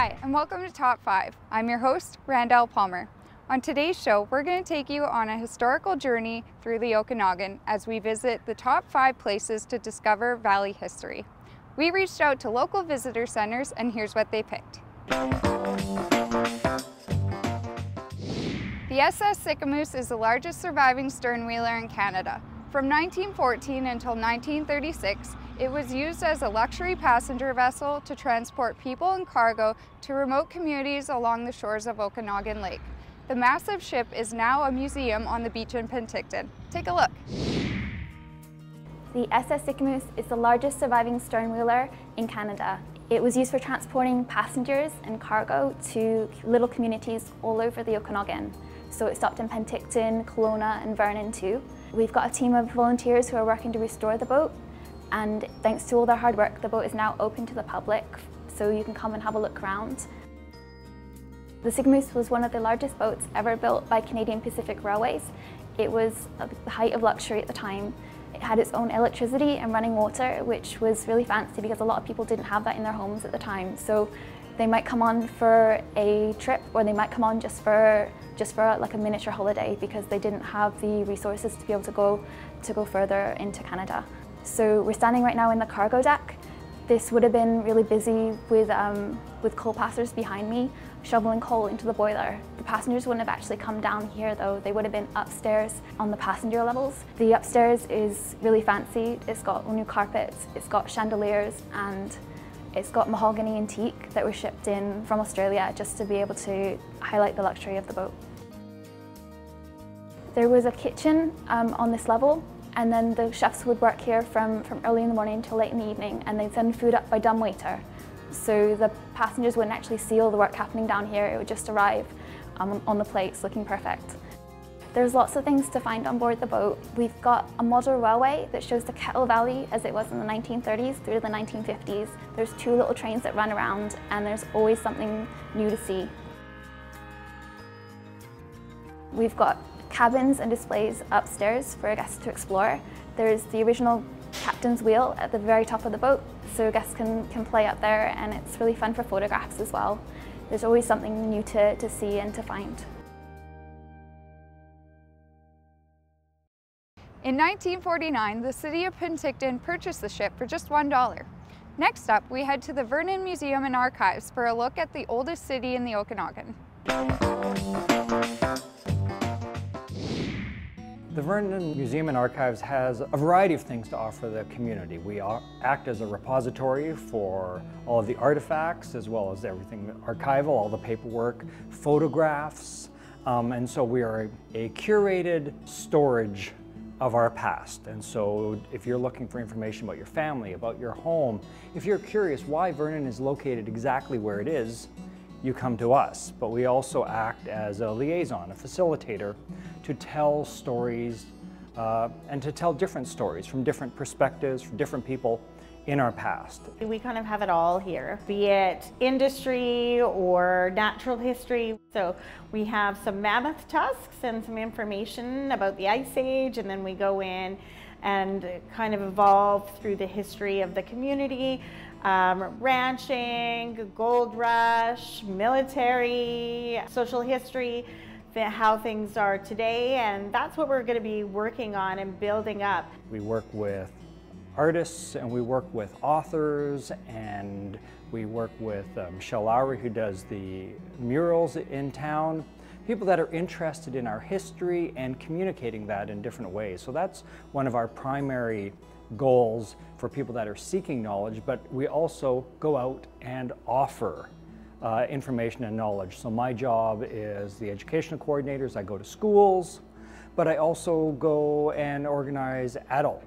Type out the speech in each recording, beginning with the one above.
Hi, and welcome to Top 5. I'm your host, Randall Palmer. On today's show, we're going to take you on a historical journey through the Okanagan as we visit the top 5 places to discover Valley history. We reached out to local visitor centers, and here's what they picked. The SS Caboose is the largest surviving sternwheeler in Canada. From 1914 until 1936, it was used as a luxury passenger vessel to transport people and cargo to remote communities along the shores of Okanagan Lake. The massive ship is now a museum on the beach in Penticton. Take a look. The SS Caboose is the largest surviving sternwheeler in Canada. It was used for transporting passengers and cargo to little communities all over the Okanagan. So it stopped in Penticton, Kelowna and Vernon too. We've got a team of volunteers who are working to restore the boat, and thanks to all their hard work, the boat is now open to the public, so you can come and have a look around. The Caboose was one of the largest boats ever built by Canadian Pacific Railways. It was at the height of luxury at the time. It had its own electricity and running water, which was really fancy because a lot of people didn't have that in their homes at the time. So they might come on for a trip, or they might come on just for like a miniature holiday because they didn't have the resources to be able to go further into Canada. So we're standing right now in the cargo deck. This would have been really busy with coal passers behind me shoveling coal into the boiler. The passengers wouldn't have actually come down here though. They would have been upstairs on the passenger levels. The upstairs is really fancy. It's got new carpets, it's got chandeliers, and it's got mahogany and teak that were shipped in from Australia just to be able to highlight the luxury of the boat. There was a kitchen on this level, and then the chefs would work here from early in the morning till late in the evening, and they'd send food up by dumbwaiter. So the passengers wouldn't actually see all the work happening down here, it would just arrive on the plates looking perfect. There's lots of things to find on board the boat. We've got a model railway that shows the Kettle Valley as it was in the 1930s through to the 1950s. There's 2 little trains that run around, and there's always something new to see. We've got cabins and displays upstairs for guests to explore. There's the original captain's wheel at the very top of the boat, so guests can play up there, and it's really fun for photographs as well. There's always something new to see and to find. In 1949, the city of Penticton purchased the ship for just $1. Next up, we head to the Vernon Museum and Archives for a look at the oldest city in the Okanagan. The Vernon Museum and Archives has a variety of things to offer the community. We act as a repository for all of the artifacts, as well as everything archival, all the paperwork, photographs, and so we are a curated storage of our past. And so if you're looking for information about your family, about your home, if you're curious why Vernon is located exactly where it is, you come to us. But we also act as a liaison, a facilitator, to tell stories and to tell different stories from different perspectives, from different people in our past. We kind of have it all here, be it industry or natural history. So we have some mammoth tusks and some information about the Ice Age, and then we go in and kind of evolve through the history of the community, ranching, gold rush, military, social history, how things are today, and that's what we're going to be working on and building up. We work with artists, and we work with authors, and we work with Michelle Lowry, who does the murals in town. People that are interested in our history and communicating that in different ways. So that's one of our primary goals for people that are seeking knowledge, but we also go out and offer information and knowledge. So my job is the educational coordinators. I go to schools, but I also go and organize adult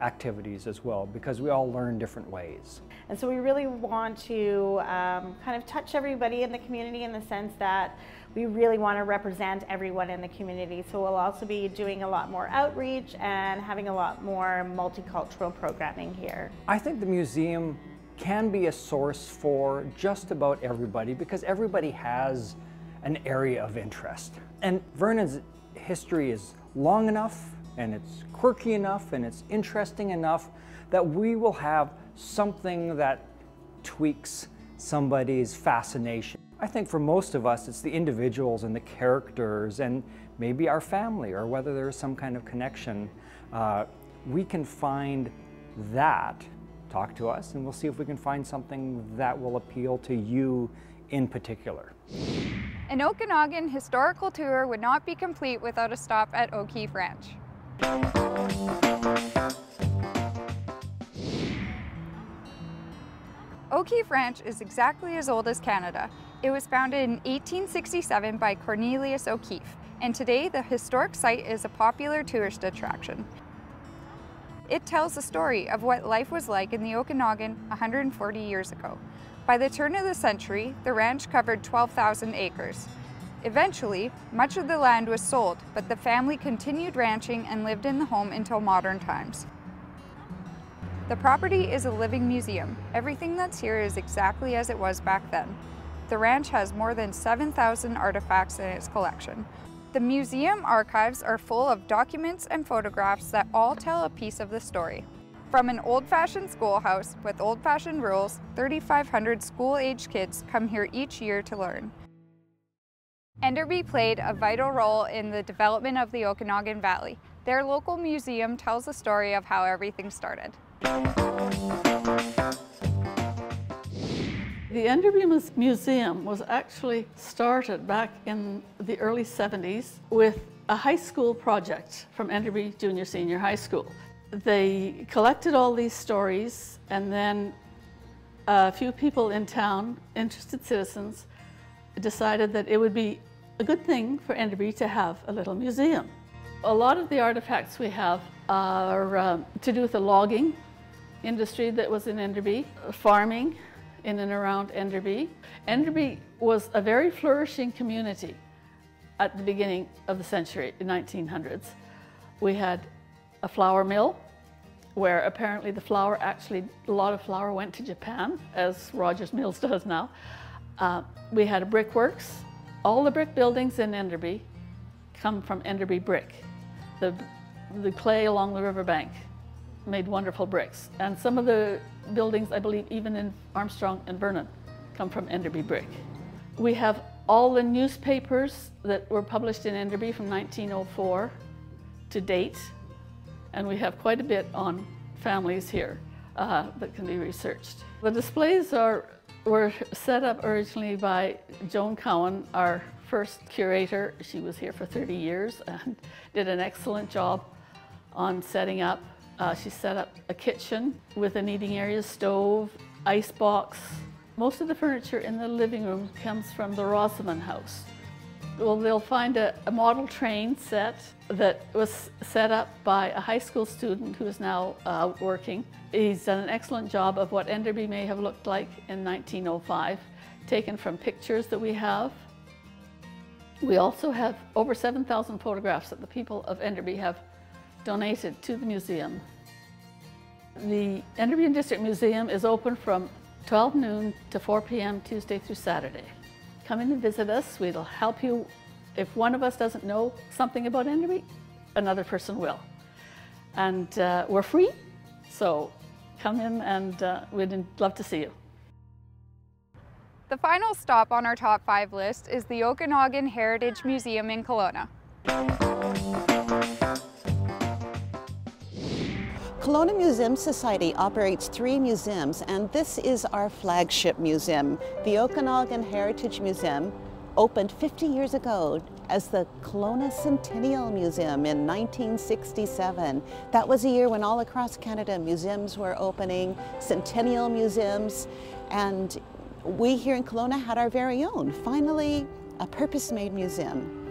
activities as well, because we all learn different ways. And so we really want to kind of touch everybody in the community in the sense that we really want to represent everyone in the community. So we'll also be doing a lot more outreach and having a lot more multicultural programming here. I think the museum can be a source for just about everybody, because everybody has an area of interest. And Vernon's history is long enough, and it's quirky enough, and it's interesting enough that we will have something that tweaks somebody's fascination. I think for most of us, it's the individuals and the characters and maybe our family, or whether there's some kind of connection. We can find that, talk to us, and we'll see if we can find something that will appeal to you in particular. An Okanagan historical tour would not be complete without a stop at OKeefe Ranch. OKeefe Ranch is exactly as old as Canada. It was founded in 1867 by Cornelius O'Keefe, and today the historic site is a popular tourist attraction. It tells the story of what life was like in the Okanagan 140 years ago. By the turn of the century, the ranch covered 12,000 acres. Eventually, much of the land was sold, but the family continued ranching and lived in the home until modern times. The property is a living museum. Everything that's here is exactly as it was back then. The ranch has more than 7,000 artifacts in its collection. The museum archives are full of documents and photographs that all tell a piece of the story. From an old-fashioned schoolhouse with old-fashioned rules, 3,500 school-aged kids come here each year to learn. Enderby played a vital role in the development of the Okanagan Valley. Their local museum tells the story of how everything started. The Enderby Museum was actually started back in the early 70s with a high school project from Enderby Junior Senior High School. They collected all these stories, and then a few people in town, interested citizens, decided that it would be a good thing for Enderby to have a little museum. A lot of the artifacts we have are to do with the logging industry that was in Enderby, farming in and around Enderby. Enderby was a very flourishing community at the beginning of the century, the 1900s. We had a flour mill where apparently the flour, a lot of flour went to Japan, as Rogers Mills does now. We had a brickworks. All the brick buildings in Enderby come from Enderby brick. The clay along the riverbank made wonderful bricks. And some of the buildings, I believe, even in Armstrong and Vernon, come from Enderby brick. We have all the newspapers that were published in Enderby from 1904 to date. And we have quite a bit on families here that can be researched. The displays were set up originally by Joan Cowan, our first curator. She was here for 30 years and did an excellent job on setting up. She set up a kitchen with an eating area, stove, ice box. Most of the furniture in the living room comes from the Rosamond house. Well, they'll find a model train set that was set up by a high school student who is now out working. He's done an excellent job of what Enderby may have looked like in 1905, taken from pictures that we have. We also have over 7,000 photographs that the people of Enderby have donated to the museum. The Enderby District Museum is open from 12 noon to 4 p.m. Tuesday through Saturday. Come in and visit us. We'll help you. If one of us doesn't know something about Enderby, another person will. And we're free, so come in and we'd love to see you. The final stop on our top 5 list is the Okanagan Heritage Museum in Kelowna. Kelowna Museum Society operates 3 museums, and this is our flagship museum. The Okanagan Heritage Museum opened 50 years ago as the Kelowna Centennial Museum in 1967. That was a year when all across Canada museums were opening, centennial museums, and we here in Kelowna had our very own, finally a purpose-made museum.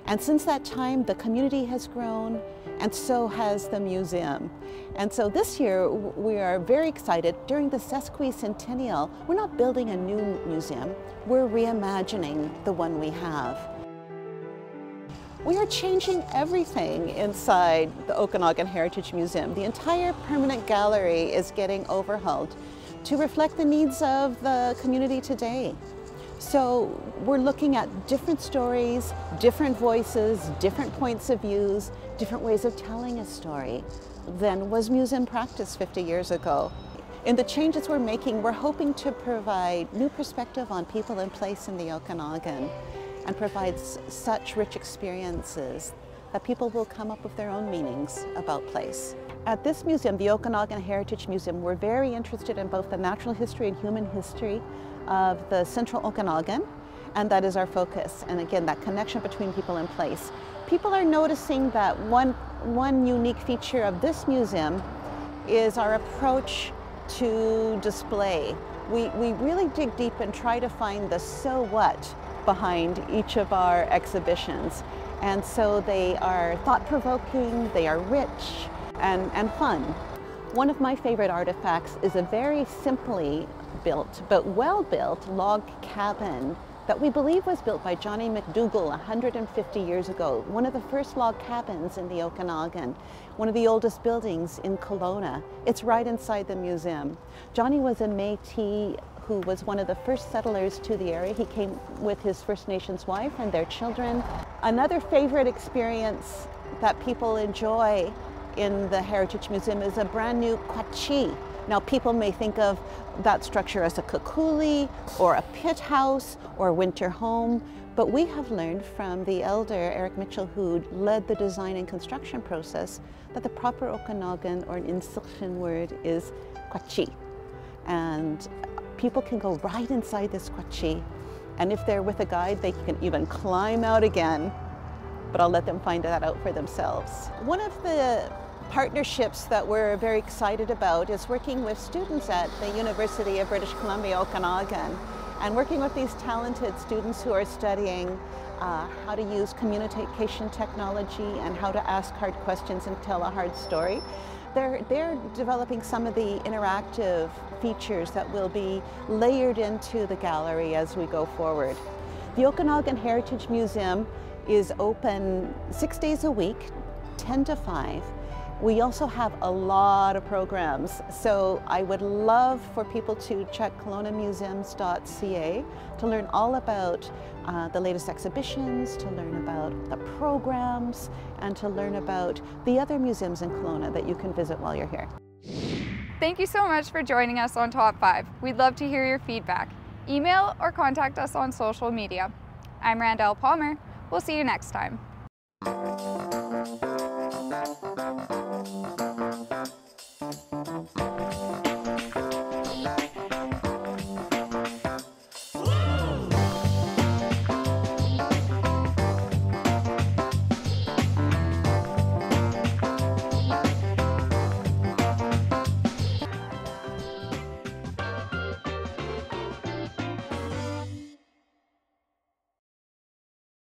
And since that time, the community has grown, and so has the museum. And so this year, we are very excited. During the sesquicentennial, we're not building a new museum, we're reimagining the one we have. We are changing everything inside the Okanagan Heritage Museum. The entire permanent gallery is getting overhauled to reflect the needs of the community today. So we're looking at different stories, different voices, different points of views, different ways of telling a story than was museum practice 50 years ago. In the changes we're making, we're hoping to provide new perspective on people and place in the Okanagan and provide such rich experiences that people will come up with their own meanings about place. At this museum, the Okanagan Heritage Museum, we're very interested in both the natural history and human history of the central Okanagan, and that is our focus. And again, that connection between people and place. People are noticing that one unique feature of this museum is our approach to display. We really dig deep and try to find the so what behind each of our exhibitions. And so they are thought-provoking, they are rich and fun. One of my favorite artifacts is a very simply built but well-built log cabin that we believe was built by Johnny McDougall 150 years ago. One of the first log cabins in the Okanagan, one of the oldest buildings in Kelowna. It's right inside the museum. Johnny was a Métis who was one of the first settlers to the area. He came with his First Nations wife and their children. Another favorite experience that people enjoy in the Heritage Museum is a brand new kwachi. Now people may think of that structure as a kukuli or a pit house or a winter home, but we have learned from the elder Eric Mitchell, who led the design and construction process, that the proper Okanagan or an Insilshan word is kwachi. And people can go right inside this kwachi, and if they're with a guide, they can even climb out again, but I'll let them find that out for themselves. One of the partnerships that we're very excited about is working with students at the University of British Columbia, Okanagan, and working with these talented students who are studying how to use communication technology and how to ask hard questions and tell a hard story. They're developing some of the interactive features that will be layered into the gallery as we go forward. The Okanagan Heritage Museum is open 6 days a week, 10 to 5. We also have a lot of programs, so I would love for people to check kelownamuseums.ca to learn all about the latest exhibitions, to learn about the programs, and to learn about the other museums in Kelowna that you can visit while you're here. Thank you so much for joining us on Top 5. We'd love to hear your feedback. Email or contact us on social media. I'm Randall Palmer. We'll see you next time.